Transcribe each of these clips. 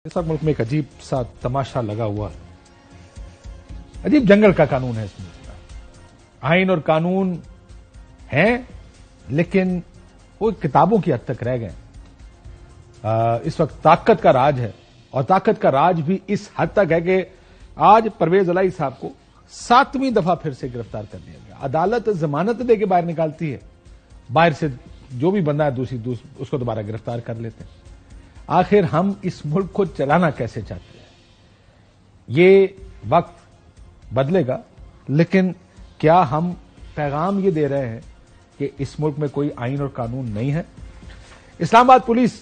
इस वक्त मुल्क में एक अजीब सा तमाशा लगा हुआ है। अजीब जंगल का कानून है इस मुल्क में। आइन और कानून हैं, लेकिन वो किताबों की हद तक रह गए। इस वक्त ताकत का राज है, और ताकत का राज भी इस हद तक है कि आज परवेज इलाही साहब को 7वीं दफा फिर से गिरफ्तार कर लिया गया। अदालत जमानत दे के बाहर निकालती है, बाहर से जो भी बंदा है दूसरी उसको दोबारा गिरफ्तार कर लेते हैं। आखिर हम इस मुल्क को चलाना कैसे चाहते हैं? ये वक्त बदलेगा, लेकिन क्या हम पैगाम ये दे रहे हैं कि इस मुल्क में कोई आइन और कानून नहीं है? इस्लामाबाद पुलिस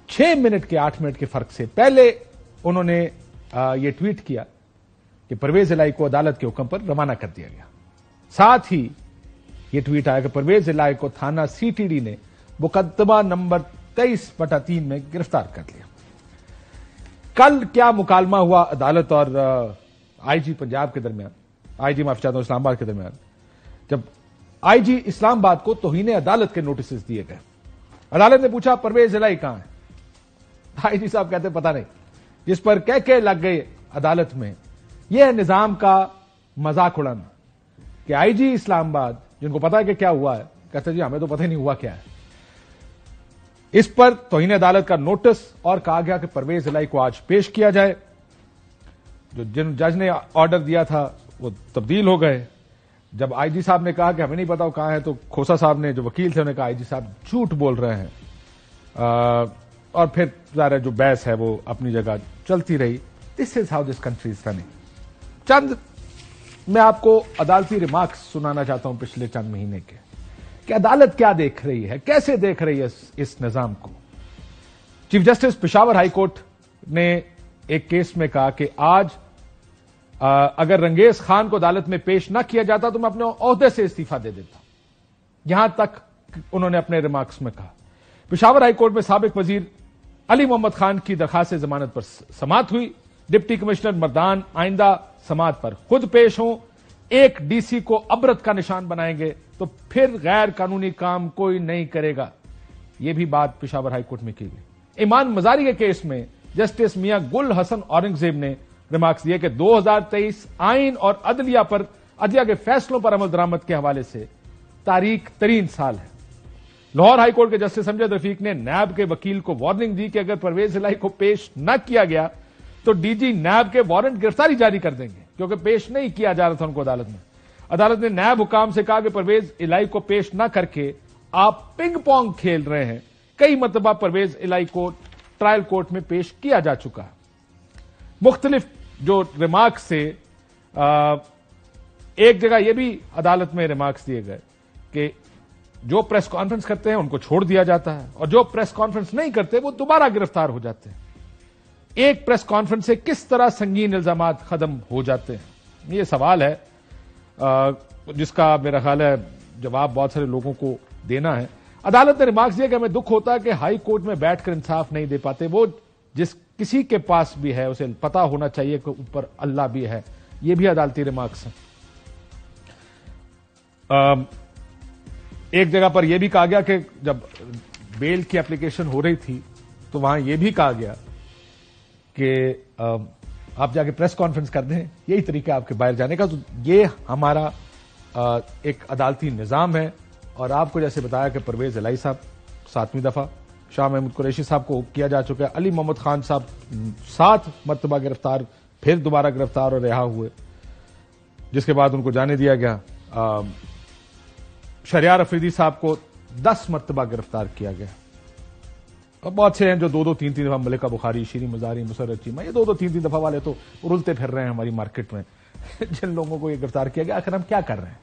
6 मिनट के 8 मिनट के फर्क से पहले उन्होंने ये ट्वीट किया कि परवेज इलाही को अदालत के हुक्म पर रवाना कर दिया गया। साथ ही ये ट्वीट आया कि परवेज इलाही को थाना सीटीडी ने मुकदमा नंबर 23/3 में गिरफ्तार कर लिया। कल क्या मुकालमा हुआ अदालत और आईजी पंजाब के दरमियान, आईजी माफ चाहता हूं इस्लामाबाद के दरमियान, जब आईजी इस्लामाबाद को तौहीन अदालत के नोटिस दिए गए। अदालत ने पूछा परवेज इलाही कहां है? आईजी साहब कहते पता नहीं, जिस पर कह लग गए अदालत में। यह है निजाम का मजाक उड़ाना कि आईजी इस्लामाबाद, जिनको पता है कि क्या हुआ है, कहते जी हमें तो पता ही नहीं हुआ क्या है। इस पर तौहीन अदालत का नोटिस और कहा गया कि परवेज इलाही को आज पेश किया जाए। जिन जज ने ऑर्डर दिया था वो तब्दील हो गए। जब आईजी साहब ने कहा कि हमें नहीं पता वो कहां है, तो खोसा साहब ने, जो वकील थे, उन्होंने कहा आईजी साहब झूठ बोल रहे हैं। और फिर ज़ाहिर जो बहस है वो अपनी जगह चलती रही। This is how this country is running. चंद मैं आपको अदालती रिमार्क्स सुनाना चाहता हूं पिछले चंद महीने के, कि अदालत क्या देख रही है, कैसे देख रही है इस निजाम को। Chief justice Peshawar high court ने एक केस में कहा कि आज अगर रंगेज खान को अदालत में पेश ना किया जाता तो मैं अपने ओहदे से इस्तीफा दे देता। यहां तक उन्होंने अपने रिमार्क्स में कहा। पेशावर हाई कोर्ट में साबिक वजीर अली मोहम्मद खान की दरखास्त जमानत पर समाअत हुई। डिप्टी कमिश्नर मर्दान आइंदा समाअत पर खुद पेश हों। एक डीसी को अबरत का निशान बनाएंगे तो फिर गैर कानूनी काम कोई नहीं करेगा। यह भी बात पेशावर हाईकोर्ट में की गई। ईमान मजारी के केस में जस्टिस मियां गुल हसन औरंगजेब ने रिमार्क्स दिए कि 2023 आइन और अदलिया के फैसलों पर अमल दरामद के हवाले से तारीख तरीन साल है। लाहौर हाईकोर्ट के जस्टिस अमजद रफीक ने नैब के वकील को वार्निंग दी कि अगर परवेज इलाही को पेश न किया गया तो डीजी नैब के वारंट गिरफ्तारी जारी कर देंगे, क्योंकि पेश नहीं किया जा रहा था उनको अदालत में। अदालत ने नैब हुकाम से कहा कि परवेज इलाही को पेश न करके आप पिंग पोंग खेल रहे हैं। कई मरतबा परवेज इलाही को ट्रायल कोर्ट में पेश किया जा चुका है। मुख्तलिफ जो रिमार्क्स से एक जगह यह भी अदालत में रिमार्क्स दिए गए कि जो प्रेस कॉन्फ्रेंस करते हैं उनको छोड़ दिया जाता है, और जो प्रेस कॉन्फ्रेंस नहीं करते वो दोबारा गिरफ्तार हो जाते हैं। एक प्रेस कॉन्फ्रेंस से किस तरह संगीन इल्जामात खत्म हो जाते हैं, ये सवाल है जिसका मेरा ख्याल है जवाब बहुत सारे लोगों को देना है। अदालत ने रिमार्क्स दिया कि हमें दुख होता है कि हाई कोर्ट में बैठकर इंसाफ नहीं दे पाते। वो जिस किसी के पास भी है उसे पता होना चाहिए कि ऊपर अल्लाह भी है। ये भी अदालती रिमार्क्स हैं। एक जगह पर यह भी कहा गया कि जब बेल की एप्लीकेशन हो रही थी तो वहां यह भी कहा गया कि आप जाके प्रेस कॉन्फ्रेंस कर दें, यही तरीका है आपके बाहर जाने का। तो ये हमारा एक अदालती निजाम है। और आपको जैसे बताया कि परवेज इलाही साहब 7वीं दफा, शाह महमूद कुरैशी साहब को किया जा चुका है, अली मोहम्मद खान साहब 7 मरतबा गिरफ्तार, फिर दोबारा गिरफ्तार और रिहा हुए, जिसके बाद उनको जाने दिया गया। शरियार अफरीदी साहब को 10 मरतबा गिरफ्तार किया गया। और बहुत से हैं जो 2-2, 3-3 दफा, मलिका बुखारी, शीरी मजारी, मुसर्रत चीमा, ये 2-2, 3-3 दफा वाले तो उड़ते फिर रहे हैं हमारी मार्केट में। जिन लोगों को ये गिरफ्तार किया गया, आखिर हम क्या कर रहे हैं?